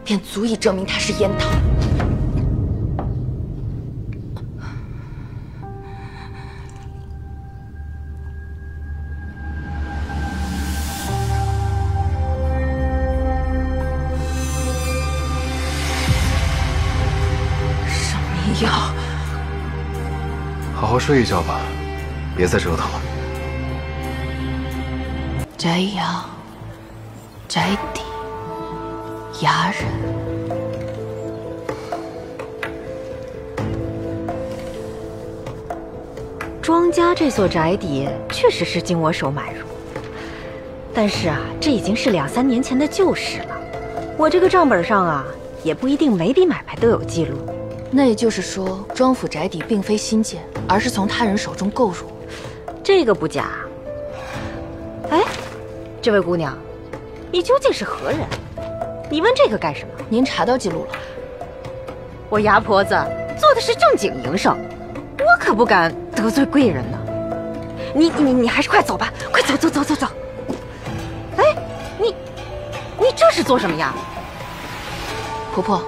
便足以证明他是燕桃。什么药？好好睡一觉吧，别再折腾了。摘阳，摘底，牙人。庄家这座宅邸确实是经我手买入，但是啊，这已经是2、3年前的旧事了。我这个账本上啊，也不一定每笔买卖都有记录。那也就是说，庄府宅邸并非新建，而是从他人手中购入。这个不假。哎，这位姑娘，你究竟是何人？你问这个干什么？您查到记录了？我牙婆子做的是正经营生，我可不敢得罪贵人呢。你还是快走吧，快走。哎，你这是做什么呀？婆婆，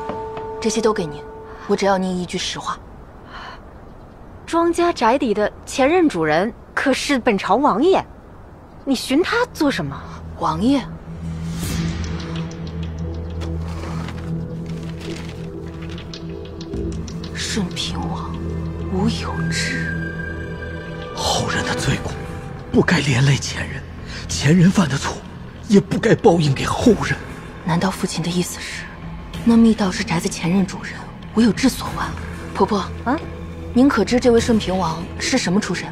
这些都给您，我只要您一句实话。庄家宅邸的前任主人可是本朝王爷，你寻他做什么？王爷？顺平王无有之。后人的罪过，不该连累前人，前人犯的错，也不该报应给后人。难道父亲的意思是，那密道是宅子前任主人无有之所为？婆婆啊，您可知这位顺平王是什么出身？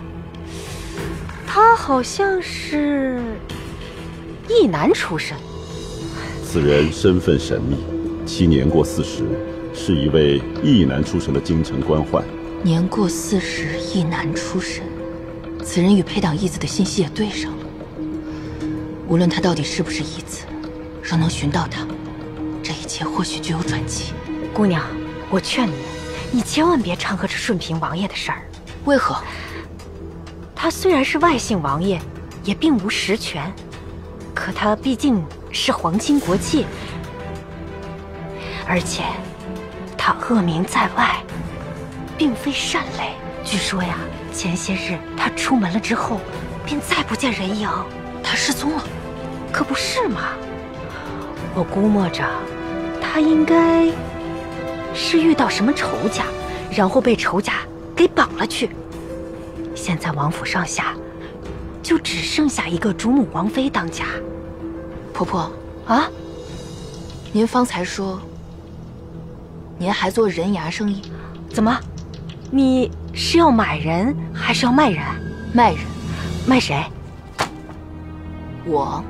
他好像是义男出身。此人身份神秘，其年过40，是一位义男出身的京城官宦。年过40，义男出身，此人与配党义子的信息也对上了。无论他到底是不是义子，若能寻到他，这一切或许就有转机。姑娘，我劝你千万别掺和这顺平王爷的事儿。为何？他虽然是外姓王爷，也并无实权，可他毕竟是皇亲国戚，而且他恶名在外，并非善类。据说呀，前些日他出门了之后，便再不见人影。他失踪了？可不是嘛！我估摸着，他应该是遇到什么仇家，然后被仇家给绑了去。现在王府上下就只剩下一个主母王妃当家。婆婆啊，您方才说您还做人牙生意？怎么？你是要买人还是要卖人？卖人。卖谁？我。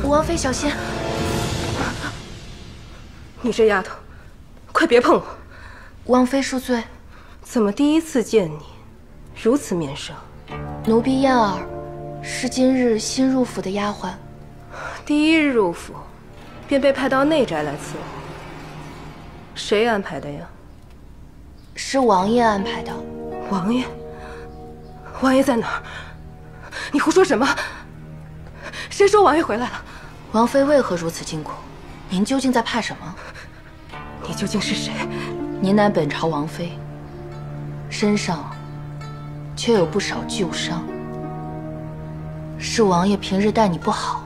王妃小心！你这丫头，快别碰我！王妃恕罪。怎么第一次见你，如此面生？奴婢燕儿，是今日新入府的丫鬟。第一日入府，便被派到内宅来伺候。谁安排的呀？是王爷安排的。王爷？王爷在哪儿？你胡说什么？谁说王爷回来了？王妃为何如此惊恐？您究竟在怕什么？你究竟是谁？您乃本朝王妃，身上却有不少旧伤，是王爷平日待你不好。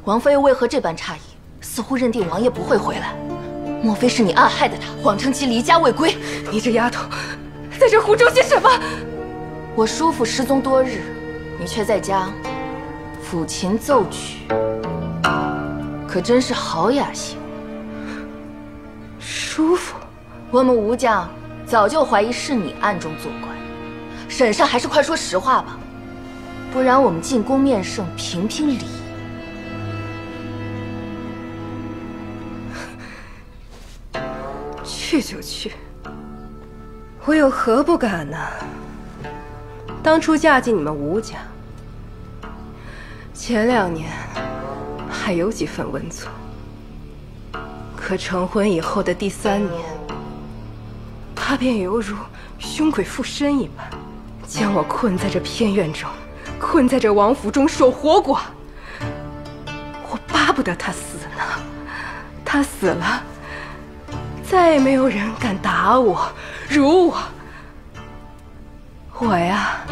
王妃又为何这般诧异？似乎认定王爷不会回来。莫非是你暗害的他，谎称其离家未归？你这丫头，在这胡诌些什么？我叔父失踪多日，你却在家抚琴奏曲，可真是好雅兴。叔父，我们吴家早就怀疑是你暗中作怪，沈尚还是快说实话吧，不然我们进宫面圣评评理。去就去，我有何不敢呢？当初嫁进你们吴家，前2年还有几分温存，可成婚以后的第3年，他便犹如凶鬼附身一般，将我困在这偏院中，困在这王府中守活寡。我巴不得他死呢，他死了，再也没有人敢打我、辱我。我呀，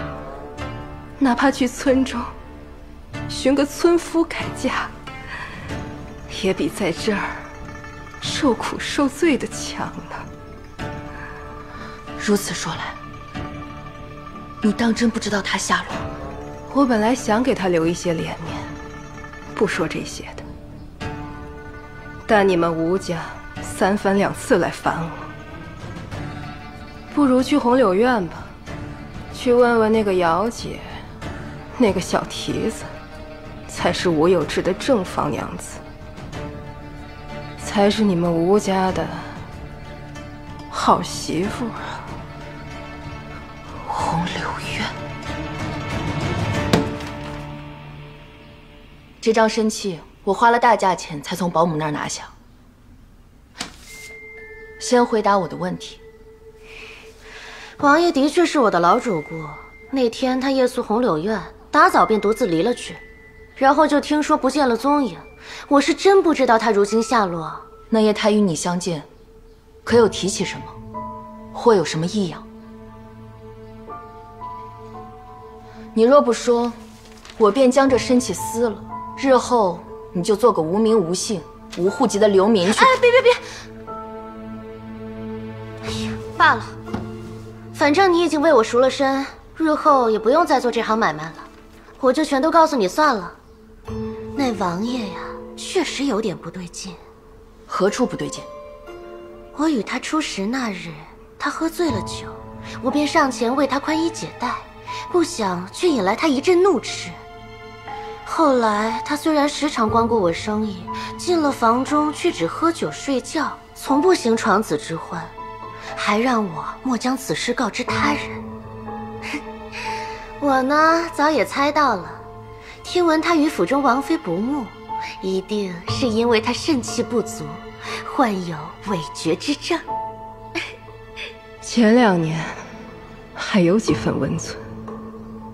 哪怕去村中寻个村夫改嫁，也比在这儿受苦受罪的强呢。如此说来，你当真不知道他下落？我本来想给他留一些脸面，不说这些的，但你们吴家3番2次来烦我，不如去红柳院吧，去问问那个姚姐，那个小蹄子，才是吴有志的正房娘子，才是你们吴家的好媳妇啊。红柳院，这张申契我花了大价钱才从保姆那儿拿下。先回答我的问题。王爷的确是我的老主顾，那天他夜宿红柳院，打早便独自离了去，然后就听说不见了踪影。我是真不知道他如今下落。那夜他与你相见，可有提起什么，或有什么异样？你若不说，我便将这申契撕了，日后你就做个无名无姓、无户籍的流民去。哎，别！哎呀，罢了，反正你已经为我赎了身，日后也不用再做这行买卖了，我就全都告诉你算了。那王爷呀，确实有点不对劲。何处不对劲？我与他初识那日，他喝醉了酒，我便上前为他宽衣解带，不想却引来他一阵怒斥。后来他虽然时常光顾我生意，进了房中却只喝酒睡觉，从不行床子之欢，还让我莫将此事告知他人。我呢，早也猜到了，听闻他与府中王妃不睦，一定是因为他肾气不足，患有痿厥之症。前2年还有几分温存，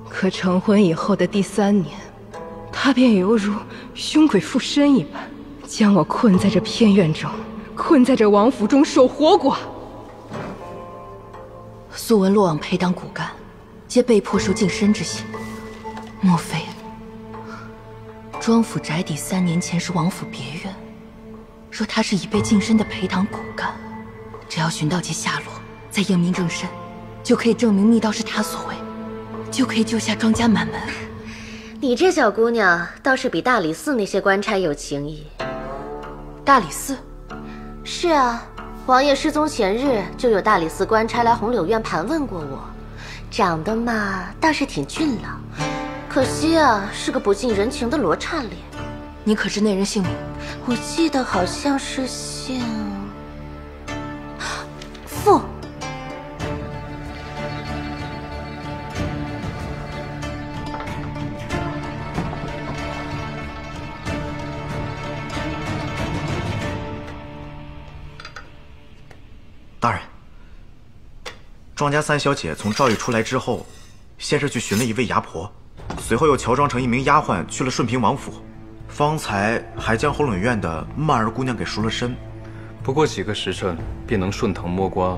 可成婚以后的第3年，他便犹如凶鬼附身一般，将我困在这偏院中，困在这王府中守活寡。素闻落网陪党骨干，皆被迫受净身之刑，莫非庄府宅邸3年前是王府别院？若他是已被净身的陪党骨干，只要寻到其下落，再验明正身，就可以证明密道是他所为，就可以救下庄家满门。你这小姑娘倒是比大理寺那些官差有情义。大理寺？是啊，王爷失踪前日就有大理寺官差来红柳院盘问过我，长得嘛倒是挺俊朗，可惜啊是个不近人情的罗刹脸。你可知那人姓名？我记得好像是姓傅。大人，庄家3小姐从赵狱出来之后，先是去寻了一位牙婆，随后又乔装成一名丫鬟去了顺平王府，方才还将红柳院的曼儿姑娘给赎了身。不过几个时辰便能顺藤摸瓜，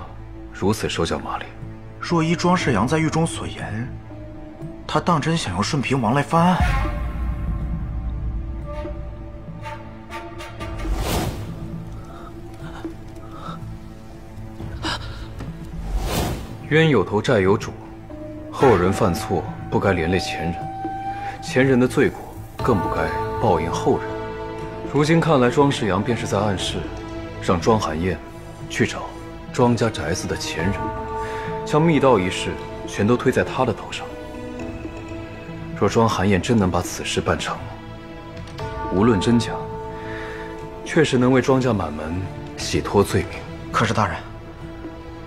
如此手脚麻利。若依庄世阳在狱中所言，他当真想用顺平王来翻案？冤有头债有主，后人犯错不该连累前人，前人的罪过更不该报应后人。如今看来，庄世阳便是在暗示，让庄寒燕去找庄家宅子的前人，将密道一事全都推在他的头上。若庄寒燕真能把此事办成，无论真假，确实能为庄家满门洗脱罪名。可是大人，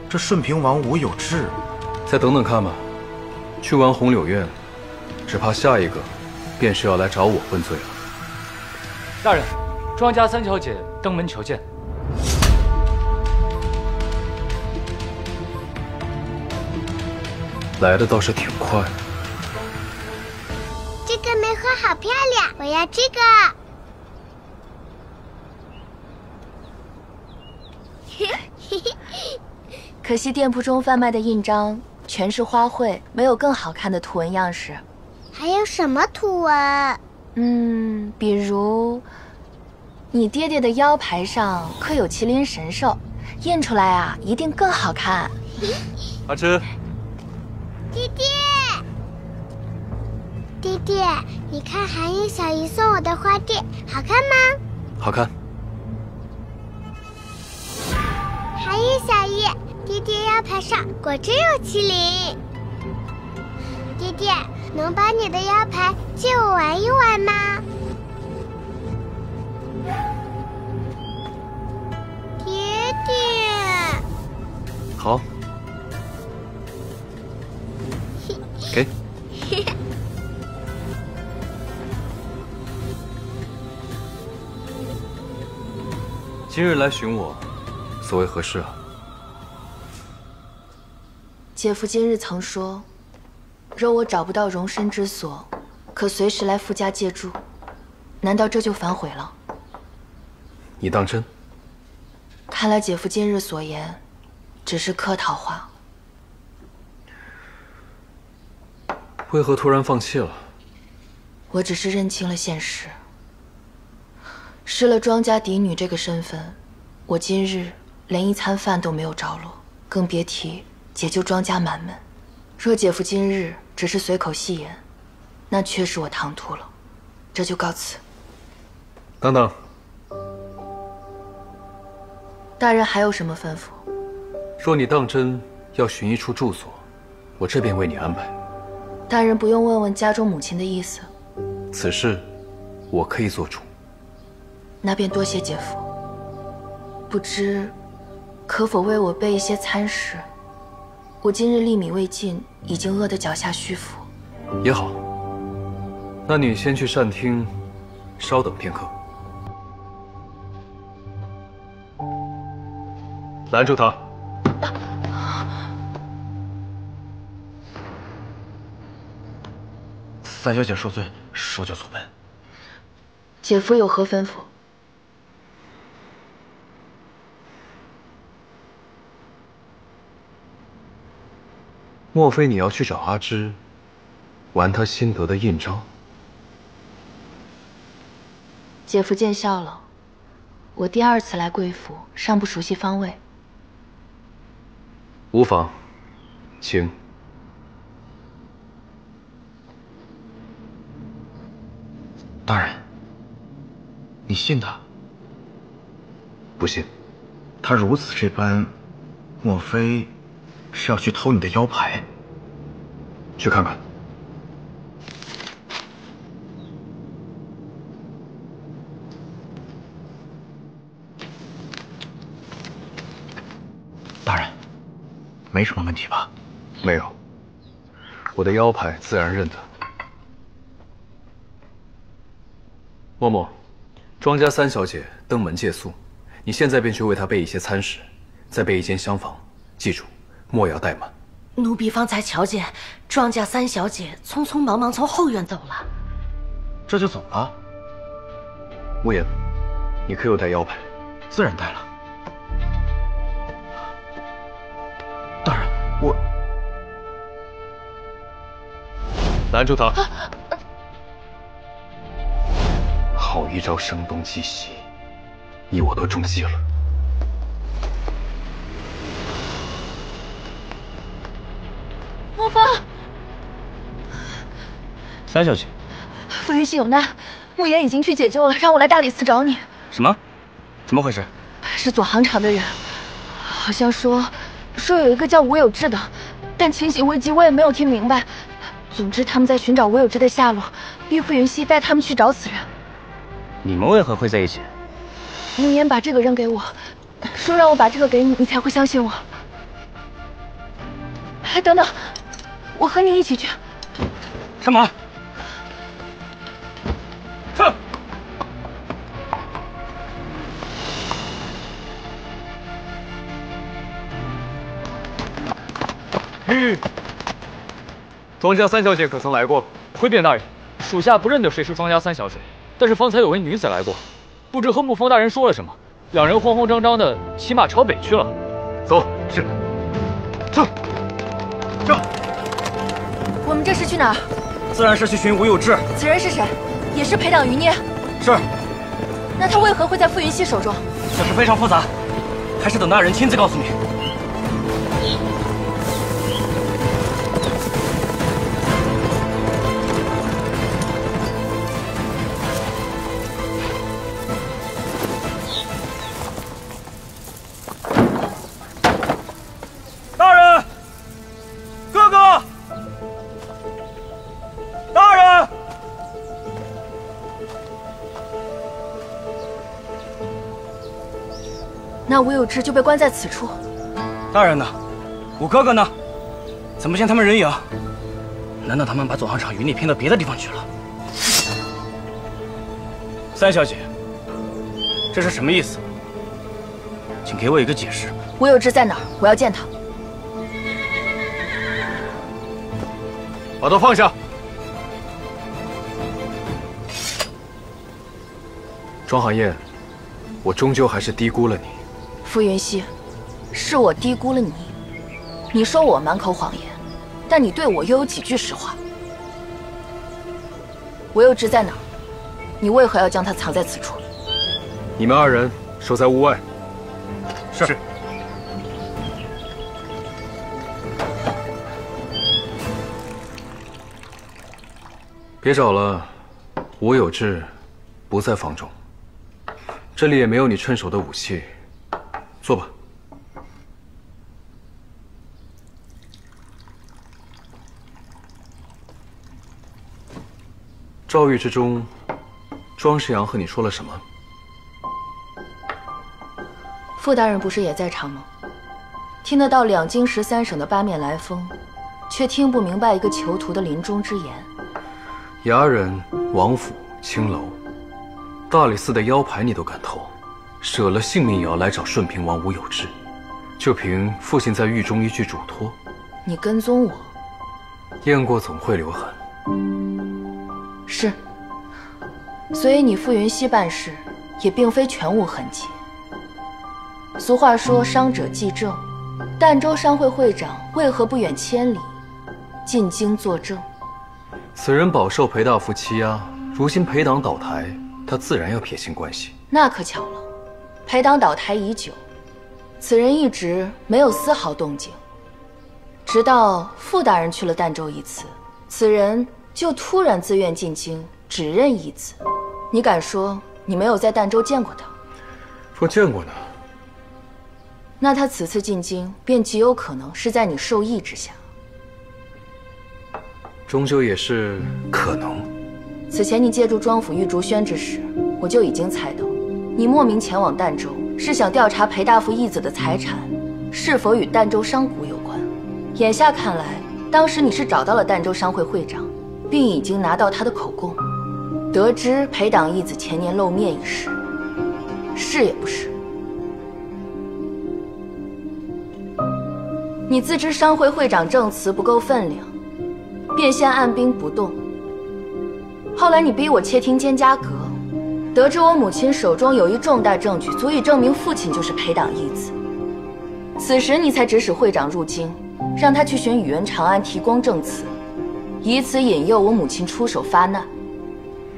这顺平王吴有志，再等等看吧。去完红柳院，只怕下一个便是要来找我问罪了。大人，庄家三小姐登门求见。来的倒是挺快。这个梅花好漂亮，我要这个。可惜店铺中贩卖的印章全是花卉，没有更好看的图文样式。还有什么图文？比如你爹爹的腰牌上刻有麒麟神兽，印出来啊，一定更好看。阿芝，爹爹，爹爹，你看寒燕小姨送我的花钿，好看吗？好看。寒燕小姨，爹爹腰牌上果真有麒麟。爹爹，能把你的腰牌借我玩一玩吗？爹爹。好。给。今日来寻我，所谓何事啊？姐夫今日曾说，若我找不到容身之所，可随时来傅家借住。难道这就反悔了？你当真？看来姐夫今日所言，只是客套话。为何突然放弃了？我只是认清了现实。失了庄家嫡女这个身份，我今日连一餐饭都没有着落，更别提解救庄家满门。若姐夫今日只是随口戏言，那确实我唐突了，这就告辞。等等，大人还有什么吩咐？若你当真要寻一处住所，我这便为你安排。大人不用问问家中母亲的意思，此事我可以做主。那便多谢姐夫。不知可否为我备一些餐食？我今日粒米未进，已经饿得脚下虚浮。也好，那你先去膳厅，稍等片刻。拦住他！三小姐受罪，手脚足奔。姐夫有何吩咐？莫非你要去找阿芝，玩她新得的印章？姐夫见笑了，我第二次来贵府，尚不熟悉方位。无妨，请。大人，你信他？不信。他如此这般，莫非是要去偷你的腰牌？去看看。大人，没什么问题吧？没有，我的腰牌自然认得。默默，庄家三小姐登门借宿，你现在便去为她备一些餐食，再备一间厢房，记住，莫要怠慢。奴婢方才瞧见庄家三小姐匆匆忙忙从后院走了。这就走了？无言，你可有带腰牌？自然带了。大人，我……拦住他！好一招声东击西，你我都中计了。莫风，三小姐，傅云熙有难，慕言已经去解救了，让我来大理寺找你。什么？怎么回事？是左行场的人，好像说有一个叫吴有志的，但情形危急，我也没有听明白。总之，他们在寻找吴有志的下落，逼傅云溪带他们去找此人。你们为何会在一起？宁言把这个扔给我，说让我把这个给你，你才会相信我。哎，等等，我和你一起去。上马。上。庄家三小姐可曾来过？回禀大人，属下不认得谁是庄家三小姐，但是方才有位女子来过，不知和沐风大人说了什么，两人慌慌张张的骑马朝北去了。走，是。走。上。我们这是去哪儿？自然是去寻吴有志。此人是谁？也是裴党余孽。是。那他为何会在傅云溪手中？这事非常复杂，还是等大人亲自告诉你。那吴有志就被关在此处。大人呢？我哥哥呢？怎么不见他们人影？难道他们把左行长余孽骗到别的地方去了？三小姐，这是什么意思？请给我一个解释。吴有志在哪儿？我要见他。把刀放下。庄寒燕，我终究还是低估了你。傅云溪，是我低估了你。你说我满口谎言，但你对我又有几句实话？吴有志在哪儿？你为何要将他藏在此处？你们二人守在屋外。是。别找了，吴有志不在房中，这里也没有你趁手的武器。坐吧。诏狱之中，庄世阳和你说了什么？傅大人不是也在场吗？听得到两京13省的八面来风，却听不明白一个囚徒的临终之言。衙人、王府、青楼，大理寺的腰牌你都敢偷？舍了性命也要来找顺平王吴有志，就凭父亲在狱中一句嘱托，你跟踪我，雁过总会留痕。是，所以你傅云溪办事也并非全无痕迹。俗话说伤者记正，儋州商会会长为何不远千里进京作证？此人饱受裴大夫欺压，如今裴党倒台，他自然要撇清关系。那可巧了。裴党倒台已久，此人一直没有丝毫动静，直到傅大人去了儋州一次，此人就突然自愿进京，只认一子。你敢说你没有在儋州见过他？若见过呢？那他此次进京，便极有可能是在你授意之下。终究也是可能。此前你借助庄府玉竹轩之时，我就已经猜到。你莫名前往儋州，是想调查裴大夫义子的财产是否与儋州商贾有关。眼下看来，当时你是找到了儋州商会会长，并已经拿到他的口供，得知裴党义子前年露面一事，是也不是？你自知商会会长证词不够分量，便先按兵不动。后来你逼我窃听监家阁。得知我母亲手中有一重大证据，足以证明父亲就是裴党义子。此时你才指使会长入京，让他去寻宇文长安提供证词，以此引诱我母亲出手发难。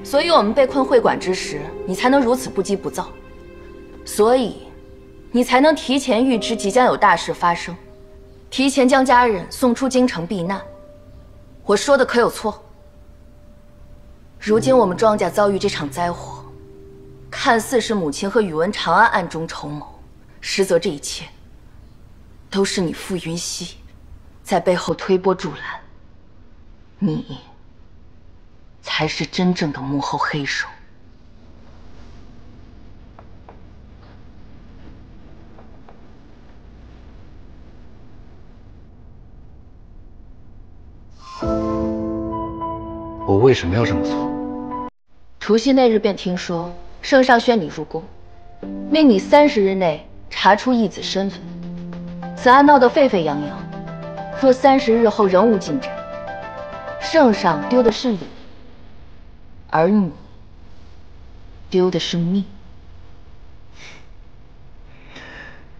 所以我们被困会馆之时，你才能如此不急不躁。所以，你才能提前预知即将有大事发生，提前将家人送出京城避难。我说的可有错？如今我们庄家遭遇这场灾祸。看似是母亲和宇文长安暗中筹谋，实则这一切都是你傅云溪在背后推波助澜，你才是真正的幕后黑手。我为什么要这么做？除夕那日便听说圣上宣你入宫，命你30日内查出义子身份。此案闹得沸沸扬扬，若30日后仍无进展，圣上丢的是理，而你丢的是命。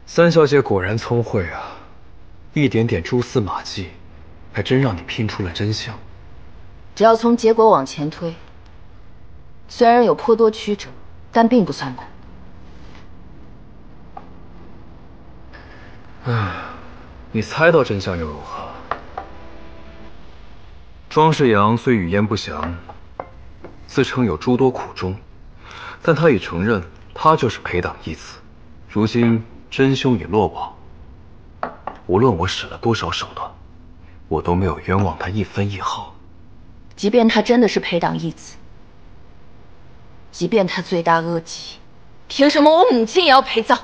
三小姐果然聪慧啊，一点点蛛丝马迹，还真让你拼出了真相。只要从结果往前推，虽然有颇多曲折，但并不算难。你猜到真相又如何？庄世阳虽语焉不详，自称有诸多苦衷，但他已承认他就是裴党义子。如今真凶已落网，无论我使了多少手段，我都没有冤枉他一分一毫。即便他真的是裴党义子，即便他罪大恶极，凭什么我母亲也要陪葬？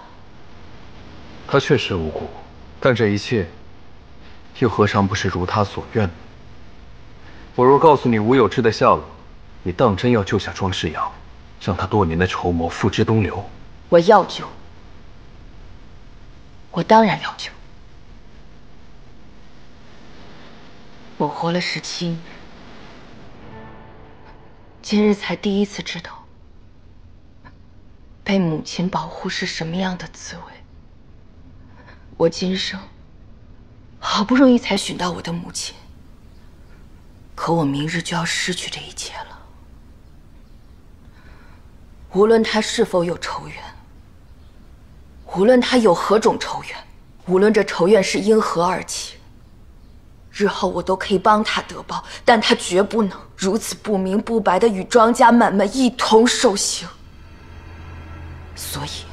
他确实无辜，但这一切又何尝不是如他所愿呢？我若告诉你吴有之的下落，你当真要救下庄世阳，让他多年的筹谋付之东流？我要救，我当然要救。我活了17年，今日才第一次知道被母亲保护是什么样的滋味。我今生好不容易才寻到我的母亲，可我明日就要失去这一切了。无论她是否有仇怨，无论她有何种仇怨，无论这仇怨是因何而起，日后我都可以帮她得报，但她绝不能如此不明不白地与庄家满们一同受刑。所以，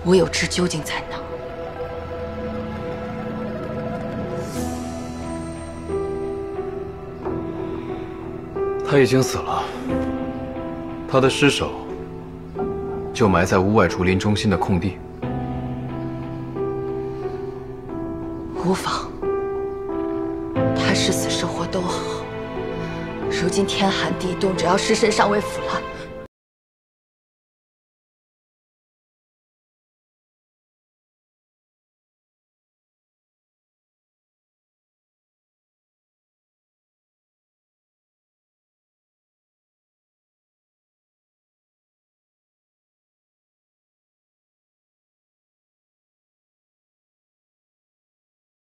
吴有之究竟在哪？他已经死了，他的尸首就埋在屋外竹林中心的空地。无妨，他是死是活都好。如今天寒地冻，只要尸身尚未腐烂，